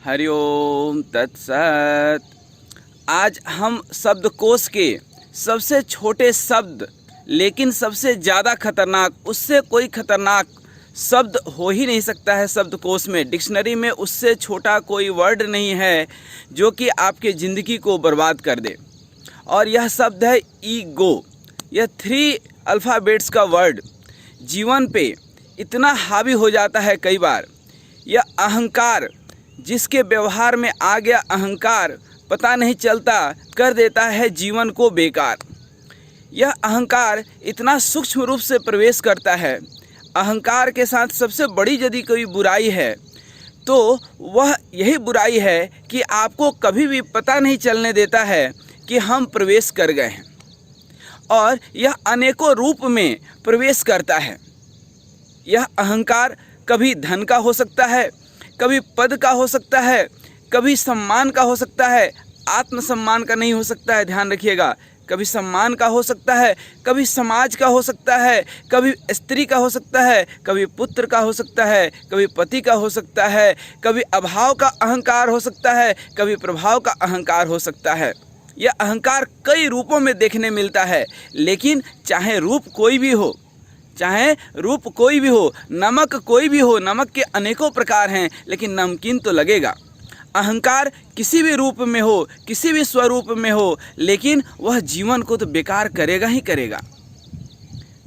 हरिओम तत्सत। आज हम शब्दकोश के सबसे छोटे शब्द लेकिन सबसे ज़्यादा खतरनाक, उससे कोई खतरनाक शब्द हो ही नहीं सकता है शब्दकोश में, डिक्शनरी में उससे छोटा कोई वर्ड नहीं है जो कि आपके ज़िंदगी को बर्बाद कर दे। और यह शब्द है ईगो। यह 3 अल्फ़ाबेट्स का वर्ड जीवन पे इतना हावी हो जाता है कई बार। यह अहंकार, जिसके व्यवहार में आ गया अहंकार, पता नहीं चलता कर देता है जीवन को बेकार। यह अहंकार इतना सूक्ष्म रूप से प्रवेश करता है। अहंकार के साथ सबसे बड़ी यदि कोई बुराई है तो वह यही बुराई है कि आपको कभी भी पता नहीं चलने देता है कि हम प्रवेश कर गए हैं। और यह अनेकों रूप में प्रवेश करता है। यह अहंकार कभी धन का हो सकता है, कभी पद का हो सकता है, कभी सम्मान का हो सकता है। आत्मसम्मान का नहीं हो सकता है, ध्यान रखिएगा। कभी सम्मान का हो सकता है, कभी समाज का हो सकता है, कभी स्त्री का हो सकता है, कभी पुत्र का हो सकता है, कभी पति का हो सकता है, कभी अभाव का अहंकार हो सकता है, कभी प्रभाव का अहंकार हो सकता है। यह अहंकार कई रूपों में देखने मिलता है, लेकिन चाहे रूप कोई भी हो, नमक कोई भी हो, नमक के अनेकों प्रकार हैं, लेकिन नमकीन तो लगेगा। अहंकार किसी भी रूप में हो, किसी भी स्वरूप में हो, लेकिन वह जीवन को तो बेकार करेगा ही करेगा।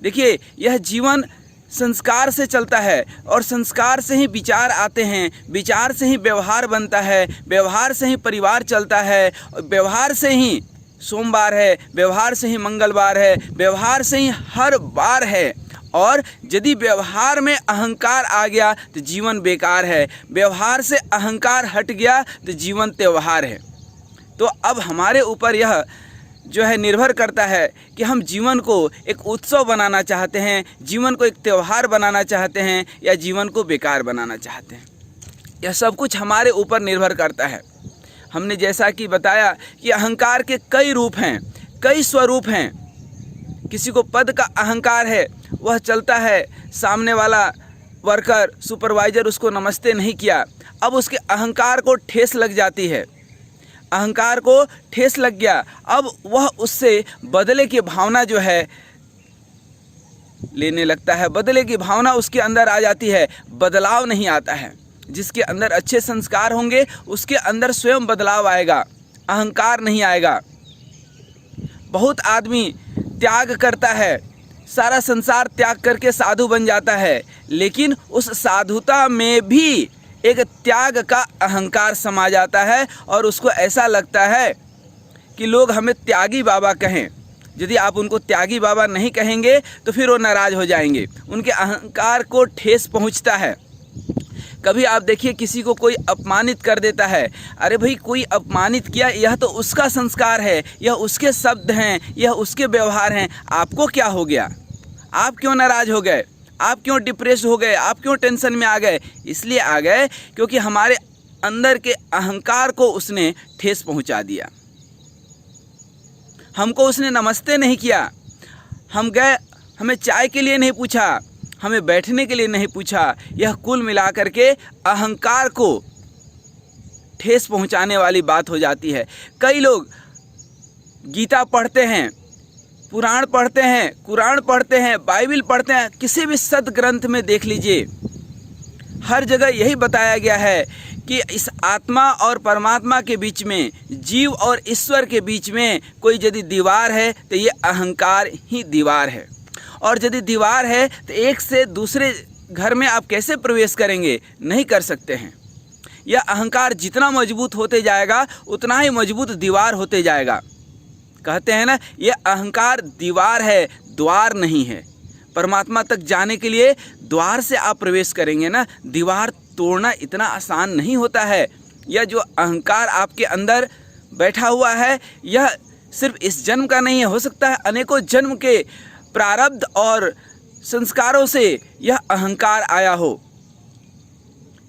देखिए, यह जीवन संस्कार से चलता है और संस्कार से ही विचार आते हैं, विचार से ही व्यवहार बनता है, व्यवहार से ही परिवार चलता है, व्यवहार से ही सोमवार है, व्यवहार से ही मंगलवार है, व्यवहार से ही हर बार है। और यदि व्यवहार में अहंकार आ गया तो जीवन बेकार है, व्यवहार से अहंकार हट गया तो जीवन त्यौहार है। तो अब हमारे ऊपर यह जो है निर्भर करता है कि हम जीवन को एक उत्सव बनाना चाहते हैं, जीवन को एक त्यौहार बनाना चाहते हैं, या जीवन को बेकार बनाना चाहते हैं। यह सब कुछ हमारे ऊपर निर्भर करता है। हमने जैसा कि बताया कि अहंकार के कई रूप हैं, कई स्वरूप हैं। किसी को पद का अहंकार है, वह चलता है, सामने वाला वर्कर सुपरवाइज़र उसको नमस्ते नहीं किया, अब उसके अहंकार को ठेस लग जाती है, अहंकार को ठेस लग गया, अब वह उससे बदले की भावना जो है लेने लगता है, बदले की भावना उसके अंदर आ जाती है, बदलाव नहीं आता है। जिसके अंदर अच्छे संस्कार होंगे उसके अंदर स्वयं बदलाव आएगा, अहंकार नहीं आएगा। बहुत आदमी त्याग करता है, सारा संसार त्याग करके साधु बन जाता है, लेकिन उस साधुता में भी एक त्याग का अहंकार समा जाता है और उसको ऐसा लगता है कि लोग हमें त्यागी बाबा कहें। यदि आप उनको त्यागी बाबा नहीं कहेंगे तो फिर वो नाराज़ हो जाएंगे, उनके अहंकार को ठेस पहुंचता है। कभी आप देखिए किसी को कोई अपमानित कर देता है, अरे भाई कोई अपमानित किया, यह तो उसका संस्कार है, यह उसके शब्द हैं, यह उसके व्यवहार हैं, आपको क्या हो गया? आप क्यों नाराज़ हो गए? आप क्यों डिप्रेस हो गए? आप क्यों टेंशन में आ गए? इसलिए आ गए क्योंकि हमारे अंदर के अहंकार को उसने ठेस पहुंचा दिया। हमको उसने नमस्ते नहीं किया, हम गए, हमें चाय के लिए नहीं पूछा, हमें बैठने के लिए नहीं पूछा। यह कुल मिलाकर के अहंकार को ठेस पहुंचाने वाली बात हो जाती है। कई लोग गीता पढ़ते हैं, पुराण पढ़ते हैं, कुरान पढ़ते हैं, बाइबल पढ़ते हैं, किसी भी सदग्रंथ में देख लीजिए, हर जगह यही बताया गया है कि इस आत्मा और परमात्मा के बीच में, जीव और ईश्वर के बीच में कोई यदि दीवार है तो ये अहंकार ही दीवार है। और यदि दीवार है तो एक से दूसरे घर में आप कैसे प्रवेश करेंगे? नहीं कर सकते हैं। यह अहंकार जितना मजबूत होते जाएगा उतना ही मजबूत दीवार होते जाएगा। कहते हैं ना, यह अहंकार दीवार है, द्वार नहीं है। परमात्मा तक जाने के लिए द्वार से आप प्रवेश करेंगे ना, दीवार तोड़ना इतना आसान नहीं होता है। यह जो अहंकार आपके अंदर बैठा हुआ है, यह सिर्फ इस जन्म का नहीं है, हो सकता है अनेकों जन्म के प्रारब्ध और संस्कारों से यह अहंकार आया हो।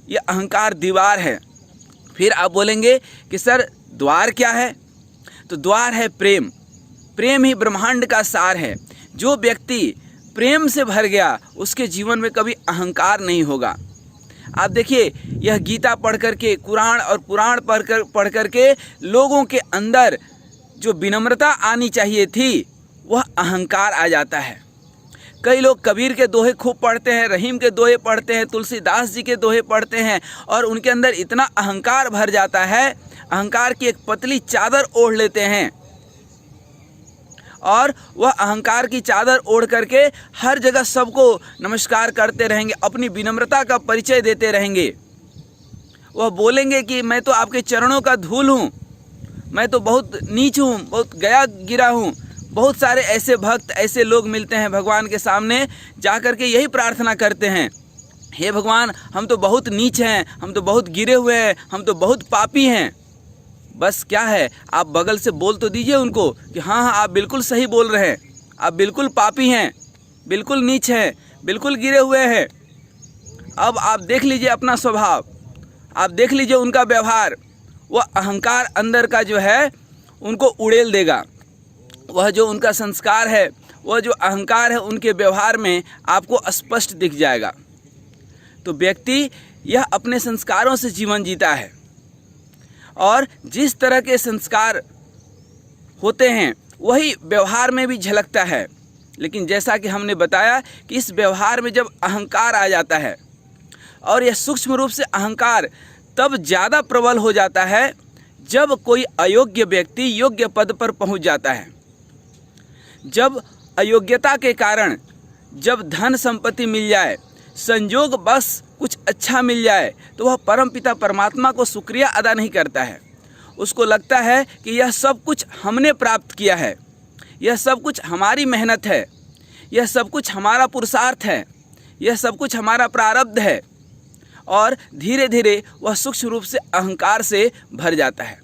यह अहंकार दीवार है। फिर आप बोलेंगे कि सर द्वार क्या है? तो द्वार है प्रेम। प्रेम ही ब्रह्मांड का सार है। जो व्यक्ति प्रेम से भर गया उसके जीवन में कभी अहंकार नहीं होगा। आप देखिए, यह गीता पढ़ करके, कुरान और पुराण पढ़ करके लोगों के अंदर जो विनम्रता आनी चाहिए थी, वह अहंकार आ जाता है। कई लोग कबीर के दोहे खूब पढ़ते हैं, रहीम के दोहे पढ़ते हैं, तुलसीदास जी के दोहे पढ़ते हैं, और उनके अंदर इतना अहंकार भर जाता है, अहंकार की एक पतली चादर ओढ़ लेते हैं, और वह अहंकार की चादर ओढ़ करके हर जगह सबको नमस्कार करते रहेंगे, अपनी विनम्रता का परिचय देते रहेंगे। वह बोलेंगे कि मैं तो आपके चरणों का धूल हूँ, मैं तो बहुत नीच हूँ, बहुत गया गिरा हूँ। बहुत सारे ऐसे भक्त, ऐसे लोग मिलते हैं भगवान के सामने, जा कर के यही प्रार्थना करते हैं, हे भगवान, हम तो बहुत नीच हैं, हम तो बहुत गिरे हुए हैं, हम तो बहुत पापी हैं। बस क्या है, आप बगल से बोल तो दीजिए उनको कि हाँ हाँ, आप बिल्कुल सही बोल रहे हैं, आप बिल्कुल पापी हैं, बिल्कुल नीच हैं, बिल्कुल गिरे हुए हैं। अब आप देख लीजिए अपना स्वभाव, आप देख लीजिए उनका व्यवहार, वह अहंकार अंदर का जो है उनको उड़ेल देगा। वह जो उनका संस्कार है, वह जो अहंकार है, उनके व्यवहार में आपको स्पष्ट दिख जाएगा। तो व्यक्ति यह अपने संस्कारों से जीवन जीता है, और जिस तरह के संस्कार होते हैं वही व्यवहार में भी झलकता है। लेकिन जैसा कि हमने बताया कि इस व्यवहार में जब अहंकार आ जाता है, और यह सूक्ष्म रूप से अहंकार तब ज़्यादा प्रबल हो जाता है जब कोई अयोग्य व्यक्ति योग्य पद पर पहुंच जाता है। जब अयोग्यता के कारण, जब धन संपत्ति मिल जाए, संजोग बस कुछ अच्छा मिल जाए, तो वह परमपिता परमात्मा को शुक्रिया अदा नहीं करता है। उसको लगता है कि यह सब कुछ हमने प्राप्त किया है, यह सब कुछ हमारी मेहनत है, यह सब कुछ हमारा पुरुषार्थ है, यह सब कुछ हमारा प्रारब्ध है, और धीरे धीरे वह सूक्ष्म रूप से अहंकार से भर जाता है।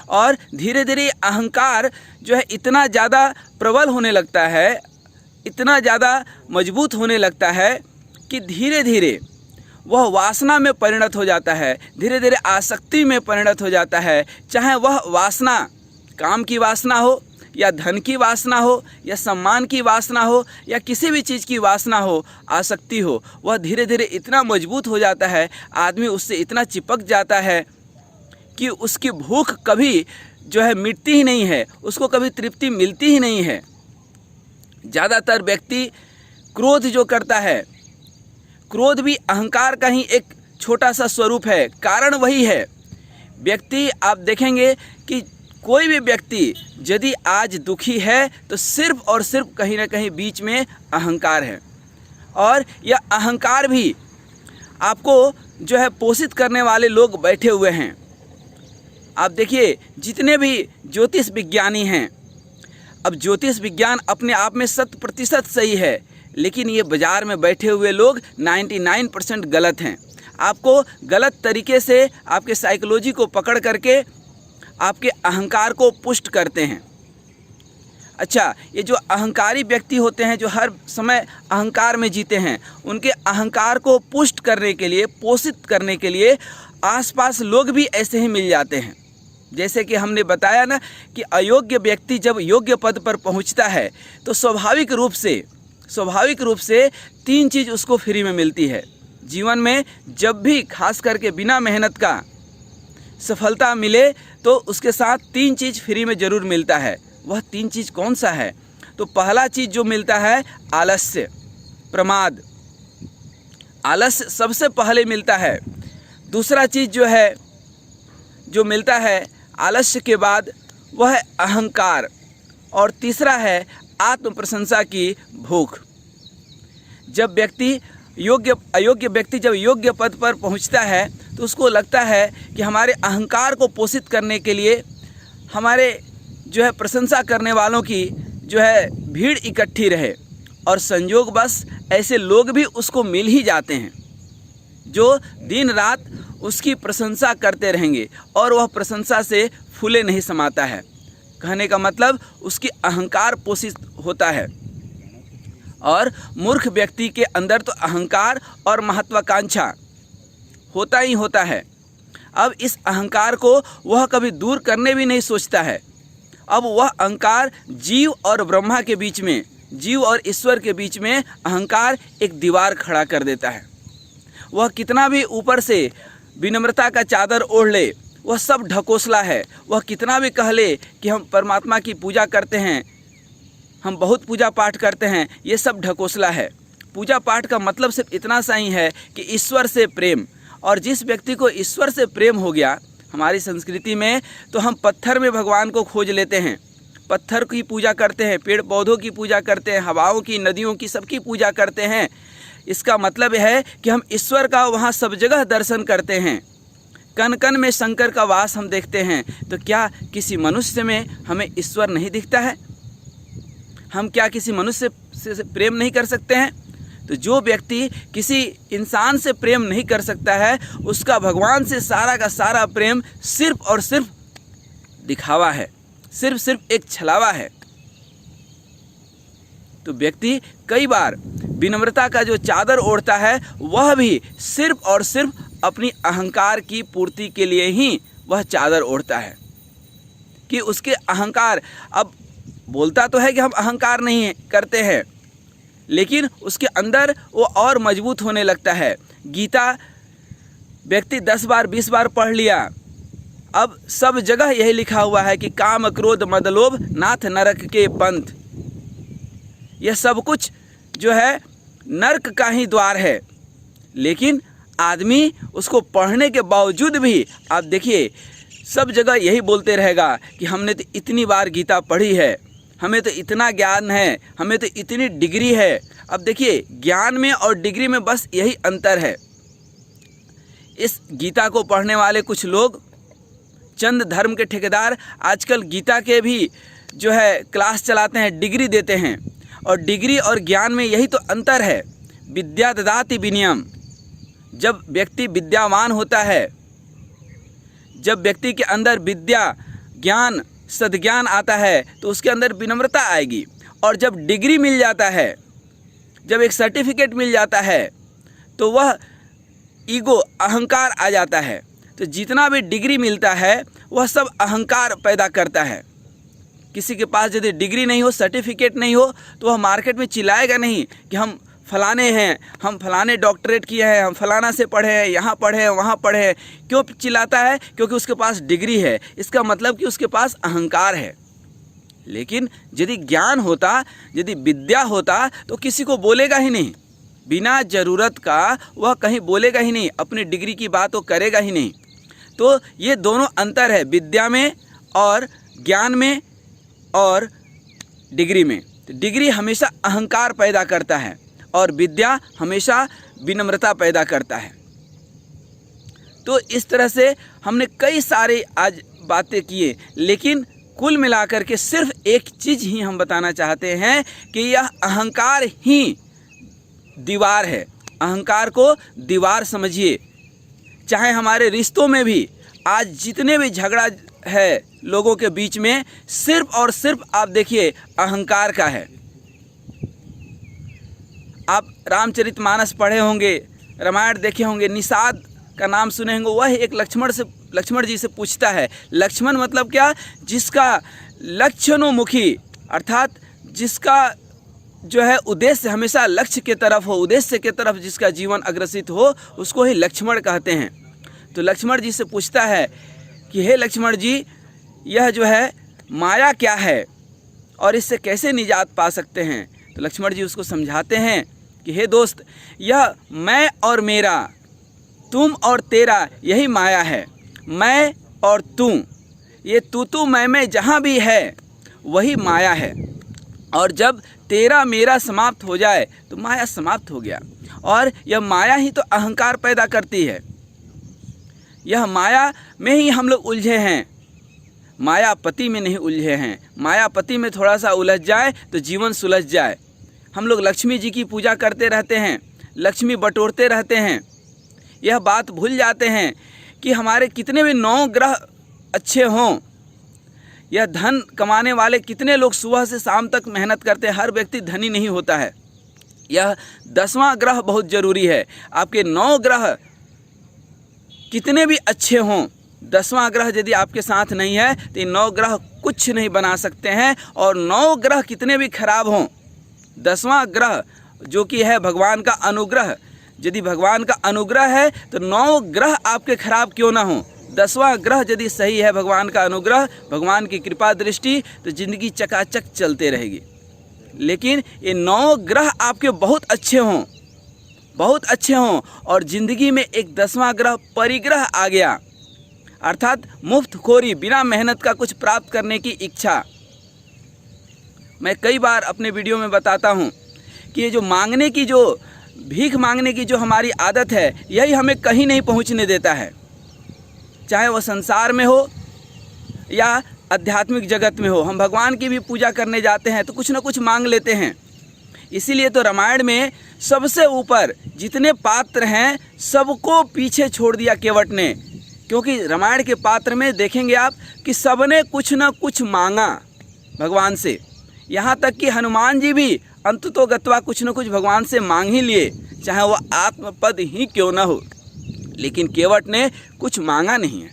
और धीरे धीरे अहंकार जो है इतना ज़्यादा प्रबल होने लगता है, इतना ज़्यादा मजबूत होने लगता है कि धीरे धीरे वह वासना में परिणत हो जाता है, धीरे धीरे आसक्ति में परिणत हो जाता है। चाहे वह वासना काम की वासना हो, या धन की वासना हो, या सम्मान की वासना हो, या किसी भी चीज़ की वासना हो, आसक्ति हो, वह धीरे धीरे इतना मजबूत हो जाता है, आदमी उससे इतना चिपक जाता है कि उसकी भूख कभी जो है मिटती ही नहीं है, उसको कभी तृप्ति मिलती ही नहीं है। ज़्यादातर व्यक्ति क्रोध जो करता है, क्रोध भी अहंकार का ही एक छोटा सा स्वरूप है, कारण वही है। व्यक्ति, आप देखेंगे कि कोई भी व्यक्ति यदि आज दुखी है तो सिर्फ और सिर्फ कहीं ना कहीं बीच में अहंकार है, और यह अहंकार भी आपको जो है पोषित करने वाले लोग बैठे हुए हैं। आप देखिए, जितने भी ज्योतिष विज्ञानी हैं, अब ज्योतिष विज्ञान अपने आप में 100% सही है, लेकिन ये बाज़ार में बैठे हुए लोग 99% गलत हैं। आपको गलत तरीके से आपके साइकोलॉजी को पकड़ करके आपके अहंकार को पुष्ट करते हैं। अच्छा, ये जो अहंकारी व्यक्ति होते हैं, जो हर समय अहंकार में जीते हैं, उनके अहंकार को पुष्ट करने के लिए, पोषित करने के लिए आसपास लोग भी ऐसे ही मिल जाते हैं। जैसे कि हमने बताया ना कि अयोग्य व्यक्ति जब योग्य पद पर पहुंचता है तो स्वाभाविक रूप से 3 चीज़ उसको फ्री में मिलती है। जीवन में जब भी खास करके बिना मेहनत का सफलता मिले तो उसके साथ 3 चीज़ फ्री में ज़रूर मिलता है। वह 3 चीज़ कौन सा है? तो पहला चीज़ जो मिलता है, आलस्य, प्रमाद। आलस्य सबसे पहले मिलता है। दूसरा चीज़ जो मिलता है आलस्य के बाद, वह है अहंकार, और तीसरा है आत्म प्रशंसा की भूख। जब अयोग्य व्यक्ति जब योग्य पद पर पहुंचता है तो उसको लगता है कि हमारे अहंकार को पोषित करने के लिए हमारे जो है प्रशंसा करने वालों की जो है भीड़ इकट्ठी रहे, और संयोग बस ऐसे लोग भी उसको मिल ही जाते हैं जो दिन रात उसकी प्रशंसा करते रहेंगे, और वह प्रशंसा से फूले नहीं समाता है। कहने का मतलब उसकी अहंकार पोषित होता है। और मूर्ख व्यक्ति के अंदर तो अहंकार और महत्वाकांक्षा होता ही होता है। अब इस अहंकार को वह कभी दूर करने भी नहीं सोचता है। अब वह अहंकार जीव और ब्रह्मा के बीच में, जीव और ईश्वर के बीच में अहंकार एक दीवार खड़ा कर देता है। वह कितना भी ऊपर से विनम्रता का चादर ओढ़ ले, वह सब ढकोसला है। वह कितना भी कह ले कि हम परमात्मा की पूजा करते हैं, हम बहुत पूजा पाठ करते हैं, ये सब ढकोसला है। पूजा पाठ का मतलब सिर्फ इतना सा ही है कि ईश्वर से प्रेम। और जिस व्यक्ति को ईश्वर से प्रेम हो गया हमारी संस्कृति में, तो हम पत्थर में भगवान को खोज लेते हैं, पत्थर की पूजा करते हैं, पेड़ पौधों की पूजा करते हैं, हवाओं की, नदियों की, सबकी पूजा करते हैं। इसका मतलब है कि हम ईश्वर का वहाँ सब जगह दर्शन करते हैं। कण कण में शंकर का वास हम देखते हैं। तो क्या किसी मनुष्य में हमें ईश्वर नहीं दिखता है? हम क्या किसी मनुष्य से प्रेम नहीं कर सकते हैं? तो जो व्यक्ति किसी इंसान से प्रेम नहीं कर सकता है, उसका भगवान से सारा का सारा प्रेम सिर्फ और सिर्फ दिखावा है, सिर्फ एक छलावा है। तो व्यक्ति कई बार विनम्रता का जो चादर ओढ़ता है, वह भी सिर्फ और सिर्फ अपनी अहंकार की पूर्ति के लिए ही वह चादर ओढ़ता है, कि उसके अहंकार, अब बोलता तो है कि हम अहंकार नहीं करते हैं, लेकिन उसके अंदर वो और मजबूत होने लगता है। गीता व्यक्ति 10 बार 20 बार पढ़ लिया, अब सब जगह यही लिखा हुआ है कि काम क्रोध मद लोभ नाथ नरक के पंथ। यह सब कुछ जो है नरक का ही द्वार है, लेकिन आदमी उसको पढ़ने के बावजूद भी, आप देखिए, सब जगह यही बोलते रहेगा कि हमने तो इतनी बार गीता पढ़ी है, हमें तो इतना ज्ञान है, हमें तो इतनी डिग्री है। अब देखिए, ज्ञान में और डिग्री में बस यही अंतर है। इस गीता को पढ़ने वाले कुछ लोग, चंद धर्म के ठेकेदार, आजकल गीता के भी जो है क्लास चलाते हैं, डिग्री देते हैं। और डिग्री और ज्ञान में यही तो अंतर है। विद्या ददाति विनयम। जब व्यक्ति विद्यावान होता है, जब व्यक्ति के अंदर विद्या, ज्ञान, सद्ज्ञान आता है, तो उसके अंदर विनम्रता आएगी। और जब डिग्री मिल जाता है, जब एक सर्टिफिकेट मिल जाता है, तो वह ईगो, अहंकार आ जाता है। तो जितना भी डिग्री मिलता है, वह सब अहंकार पैदा करता है। किसी के पास यदि डिग्री नहीं हो, सर्टिफिकेट नहीं हो, तो वह मार्केट में चिल्लाएगा नहीं कि हम फलाने हैं, हम फलाने डॉक्टरेट किए हैं, हम फलाना से पढ़े हैं, यहाँ पढ़े हैं, वहाँ पढ़े हैं। क्यों चिल्लाता है? क्योंकि उसके पास डिग्री है। इसका मतलब कि उसके पास अहंकार है। लेकिन यदि ज्ञान होता, यदि विद्या होता, तो किसी को बोलेगा ही नहीं, बिना ज़रूरत का वह कहीं बोलेगा ही नहीं, अपनी डिग्री की बात वो करेगा ही नहीं। तो ये दोनों अंतर है, विद्या में और ज्ञान में और डिग्री में। तो डिग्री हमेशा अहंकार पैदा करता है और विद्या हमेशा विनम्रता पैदा करता है। तो इस तरह से हमने कई सारे आज बातें किए, लेकिन कुल मिलाकर के सिर्फ एक चीज़ ही हम बताना चाहते हैं कि यह अहंकार ही दीवार है। अहंकार को दीवार समझिए। चाहे हमारे रिश्तों में भी आज जितने भी झगड़ा है लोगों के बीच में, सिर्फ और सिर्फ आप देखिए अहंकार का है। आप रामचरितमानस पढ़े होंगे, रामायण देखे होंगे, निषाद का नाम सुने होंगे। वह एक लक्ष्मण जी से पूछता है। लक्ष्मण मतलब क्या? जिसका लक्ष्योन्मुखी, अर्थात जिसका जो है उद्देश्य हमेशा लक्ष्य के तरफ हो, उद्देश्य के तरफ जिसका जीवन अग्रसित हो, उसको ही लक्ष्मण कहते हैं। तो लक्ष्मण जी से पूछता है कि हे लक्ष्मण जी, यह जो है माया क्या है और इससे कैसे निजात पा सकते हैं? तो लक्ष्मण जी उसको समझाते हैं कि हे दोस्त, यह मैं और मेरा, तुम और तेरा, यही माया है। मैं और तू, ये तू मैं जहाँ भी है वही माया है। और जब तेरा मेरा समाप्त हो जाए तो माया समाप्त हो गया। और यह माया ही तो अहंकार पैदा करती है। यह माया में ही हम लोग उलझे हैं, मायापति में नहीं उलझे हैं। मायापति में थोड़ा सा उलझ जाए तो जीवन सुलझ जाए। हम लोग लक्ष्मी जी की पूजा करते रहते हैं, लक्ष्मी बटोरते रहते हैं, यह बात भूल जाते हैं कि हमारे कितने भी 9 ग्रह अच्छे हों, यह धन कमाने वाले कितने लोग सुबह से शाम तक मेहनत करते हैं, हर व्यक्ति धनी नहीं होता है। यह 10वां ग्रह बहुत ज़रूरी है। आपके 9 ग्रह कितने भी अच्छे हों, 10वां ग्रह यदि आपके साथ नहीं है तो ये 9 ग्रह कुछ नहीं बना सकते हैं। और 9 ग्रह कितने भी खराब हों, 10वां ग्रह जो कि है भगवान का अनुग्रह, यदि भगवान का अनुग्रह है तो 9 ग्रह आपके खराब क्यों ना हो, 10वां ग्रह यदि सही है, भगवान का अनुग्रह, भगवान की कृपा दृष्टि, तो ज़िंदगी चकाचक चलते रहेगी। लेकिन ये 9 ग्रह आपके बहुत अच्छे हों, बहुत अच्छे हों और ज़िंदगी में एक 10वां ग्रह परिग्रह आ गया, अर्थात मुफ्तखोरी, बिना मेहनत का कुछ प्राप्त करने की इच्छा। मैं कई बार अपने वीडियो में बताता हूँ कि ये जो मांगने की, जो भीख मांगने की जो हमारी आदत है, यही हमें कहीं नहीं पहुँचने देता है, चाहे वह संसार में हो या आध्यात्मिक जगत में हो। हम भगवान की भी पूजा करने जाते हैं तो कुछ ना कुछ मांग लेते हैं। इसीलिए तो रामायण में सबसे ऊपर जितने पात्र हैं सबको पीछे छोड़ दिया केवट ने, क्योंकि रामायण के पात्र में देखेंगे आप कि सबने कुछ ना कुछ मांगा भगवान से। यहाँ तक कि हनुमान जी भी अंततोगत्वा कुछ न कुछ भगवान से मांग ही लिए, चाहे वह आत्मपद ही क्यों ना हो, लेकिन केवट ने कुछ मांगा नहीं है।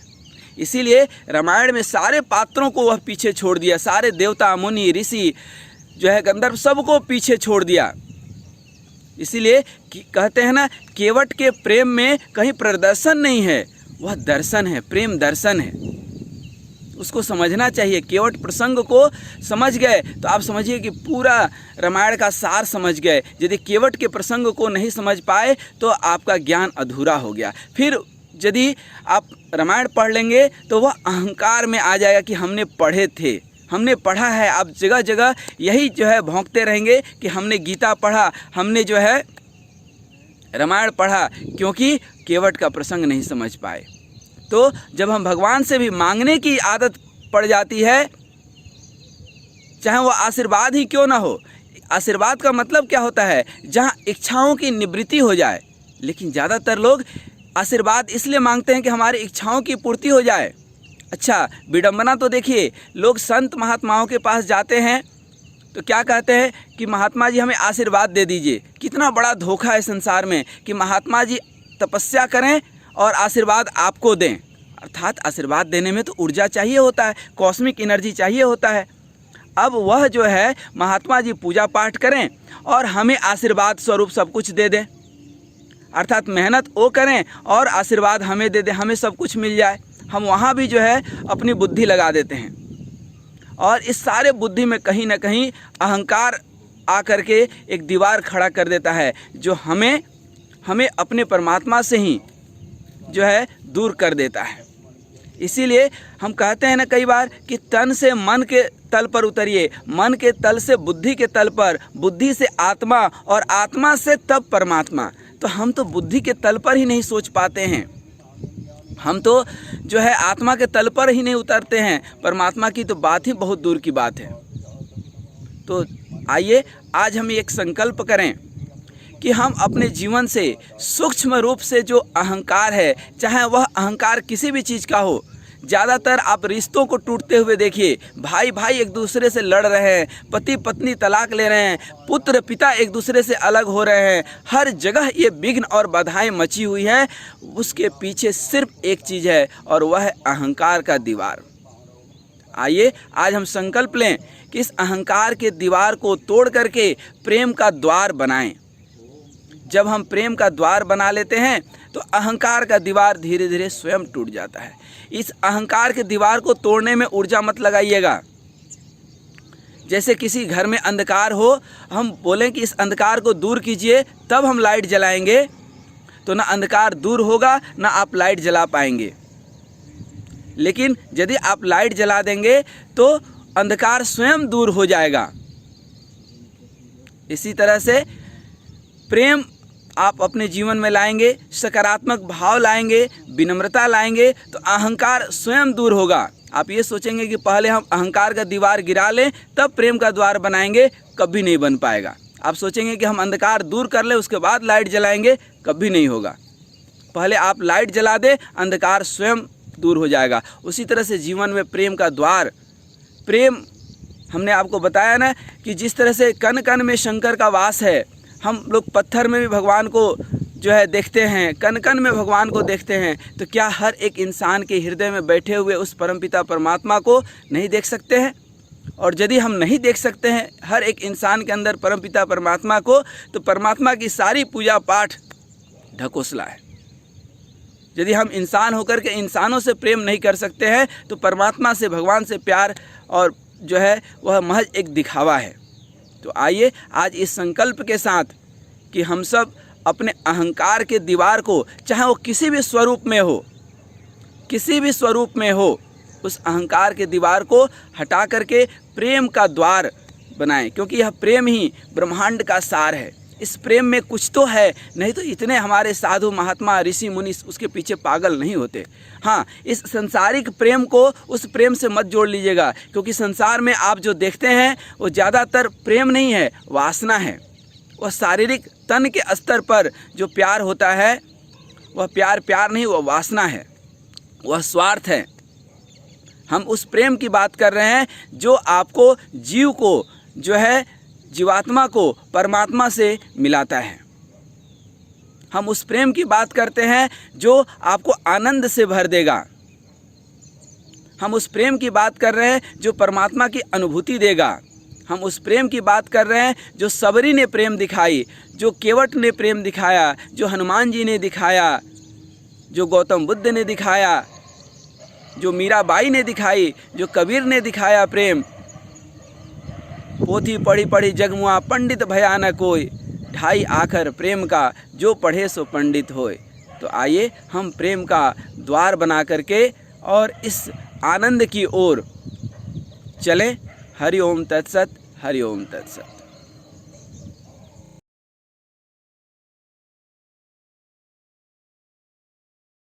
इसीलिए रामायण में सारे पात्रों को वह पीछे छोड़ दिया, सारे देवता, मुनि, ऋषि जो है गंधर्व, सबको पीछे छोड़ दिया। इसीलिए कहते हैं ना, केवट के प्रेम में कहीं प्रदर्शन नहीं है, वह दर्शन है, प्रेम दर्शन है। उसको समझना चाहिए। केवट प्रसंग को समझ गए तो आप समझिए कि पूरा रामायण का सार समझ गए। यदि केवट के प्रसंग को नहीं समझ पाए तो आपका ज्ञान अधूरा हो गया। फिर यदि आप रामायण पढ़ लेंगे तो वह अहंकार में आ जाएगा कि हमने पढ़े थे, हमने पढ़ा है। आप जगह जगह यही जो है भौंकते रहेंगे कि हमने गीता पढ़ा, हमने जो है रामायण पढ़ा, क्योंकि केवट का प्रसंग नहीं समझ पाए। तो जब हम भगवान से भी मांगने की आदत पड़ जाती है, चाहे वो आशीर्वाद ही क्यों ना हो। आशीर्वाद का मतलब क्या होता है? जहाँ इच्छाओं की निवृत्ति हो जाए। लेकिन ज़्यादातर लोग आशीर्वाद इसलिए मांगते हैं कि हमारी इच्छाओं की पूर्ति हो जाए। अच्छा, विडंबना तो देखिए, लोग संत महात्माओं के पास जाते हैं तो क्या कहते हैं कि महात्मा जी हमें आशीर्वाद दे दीजिए। कितना बड़ा धोखा है संसार में कि महात्मा जी तपस्या करें और आशीर्वाद आपको दें। अर्थात आशीर्वाद देने में तो ऊर्जा चाहिए होता है, कॉस्मिक एनर्जी चाहिए होता है। अब वह जो है महात्मा जी पूजा पाठ करें और हमें आशीर्वाद स्वरूप सब कुछ दे दें, अर्थात मेहनत वो करें और आशीर्वाद हमें दे दें, हमें सब कुछ मिल जाए। हम वहाँ भी जो है अपनी बुद्धि लगा देते हैं और इस सारे बुद्धि में कहीं ना कहीं अहंकार आकर के एक दीवार खड़ा कर देता है, जो हमें अपने परमात्मा से ही जो है दूर कर देता है। इसीलिए हम कहते हैं ना कई बार कि तन से मन के तल पर उतरिए, मन के तल से बुद्धि के तल पर, बुद्धि से आत्मा और आत्मा से तब परमात्मा। तो हम तो बुद्धि के तल पर ही नहीं सोच पाते हैं, हम तो जो है आत्मा के तल पर ही नहीं उतरते हैं। परमात्मा की तो बात ही बहुत दूर की बात है। तो आइए आज हम एक संकल्प करें कि हम अपने जीवन से सूक्ष्म रूप से जो अहंकार है, चाहे वह अहंकार किसी भी चीज़ का हो। ज़्यादातर आप रिश्तों को टूटते हुए देखिए, भाई भाई एक दूसरे से लड़ रहे हैं, पति पत्नी तलाक ले रहे हैं, पुत्र पिता एक दूसरे से अलग हो रहे हैं। हर जगह ये विघ्न और बाधाएं मची हुई है। उसके पीछे सिर्फ एक चीज़ है और वह है अहंकार का दीवार। आइए आज हम संकल्प लें कि इस अहंकार के दीवार को तोड़ करके प्रेम का द्वार बनाएं। जब हम प्रेम का द्वार बना लेते हैं तो अहंकार का दीवार धीरे धीरे स्वयं टूट जाता है। इस अहंकार के दीवार को तोड़ने में ऊर्जा मत लगाइएगा। जैसे किसी घर में अंधकार हो, हम बोलें कि इस अंधकार को दूर कीजिए, तब हम लाइट जलाएंगे, तो ना अंधकार दूर होगा ना आप लाइट जला पाएंगे। लेकिन यदि आप लाइट जला देंगे तो अंधकार स्वयं दूर हो जाएगा। इसी तरह से प्रेम आप अपने जीवन में लाएंगे, सकारात्मक भाव लाएंगे, विनम्रता लाएंगे, तो अहंकार स्वयं दूर होगा। आप ये सोचेंगे कि पहले हम अहंकार का दीवार गिरा लें तब प्रेम का द्वार बनाएंगे, कभी नहीं बन पाएगा। आप सोचेंगे कि हम अंधकार दूर कर लें उसके बाद लाइट जलाएंगे, कभी नहीं होगा। पहले आप लाइट जला दें, अंधकार स्वयं दूर हो जाएगा। उसी तरह से जीवन में प्रेम का द्वार, प्रेम हमने आपको बताया ना कि जिस तरह से कण कण में शंकर का वास है, हम लोग पत्थर में भी भगवान को जो है देखते हैं, कण कण में भगवान को देखते हैं, तो क्या हर एक इंसान के हृदय में बैठे हुए उस परमपिता परमात्मा को नहीं देख सकते हैं? और यदि हम नहीं देख सकते हैं हर एक इंसान के अंदर परमपिता परमात्मा को, तो परमात्मा की सारी पूजा पाठ ढकोसला है। यदि हम इंसान होकर के इंसानों से प्रेम नहीं कर सकते हैं तो परमात्मा से, भगवान से प्यार और जो है वह महज एक दिखावा है। तो आइए आज इस संकल्प के साथ कि हम सब अपने अहंकार के दीवार को, चाहे वो किसी भी स्वरूप में हो, किसी भी स्वरूप में हो, उस अहंकार के दीवार को हटा करके प्रेम का द्वार बनाएं, क्योंकि यह प्रेम ही ब्रह्मांड का सार है। इस प्रेम में कुछ तो है, नहीं तो इतने हमारे साधु महात्मा ऋषि मुनि उसके पीछे पागल नहीं होते। हाँ, इस संसारिक प्रेम को उस प्रेम से मत जोड़ लीजिएगा, क्योंकि संसार में आप जो देखते हैं वो ज़्यादातर प्रेम नहीं है, वासना है। वह शारीरिक तन के स्तर पर जो प्यार होता है वह प्यार नहीं, वह वासना है, वह स्वार्थ है। हम उस प्रेम की बात कर रहे हैं जो आपको, जीव को, जो है जीवात्मा को परमात्मा से मिलाता है। हम उस प्रेम की बात करते हैं जो आपको आनंद से भर देगा। हम उस प्रेम की बात कर रहे हैं जो परमात्मा की अनुभूति देगा। हम उस प्रेम की बात कर रहे हैं जो सबरी ने प्रेम दिखाई, जो केवट ने प्रेम दिखाया, जो हनुमान जी ने दिखाया, जो गौतम बुद्ध ने दिखाया, जो मीराबाई ने दिखाई, जो कबीर ने दिखाया प्रेम। पोथी पढ़ी पढ़ी जगमुआ पंडित भया न कोई, ढाई आखर प्रेम का जो पढ़े सो पंडित होए। तो आइए हम प्रेम का द्वार बना करके और इस आनंद की ओर चलें। हरि ओम तत्सत, हरि ओम तत्सत।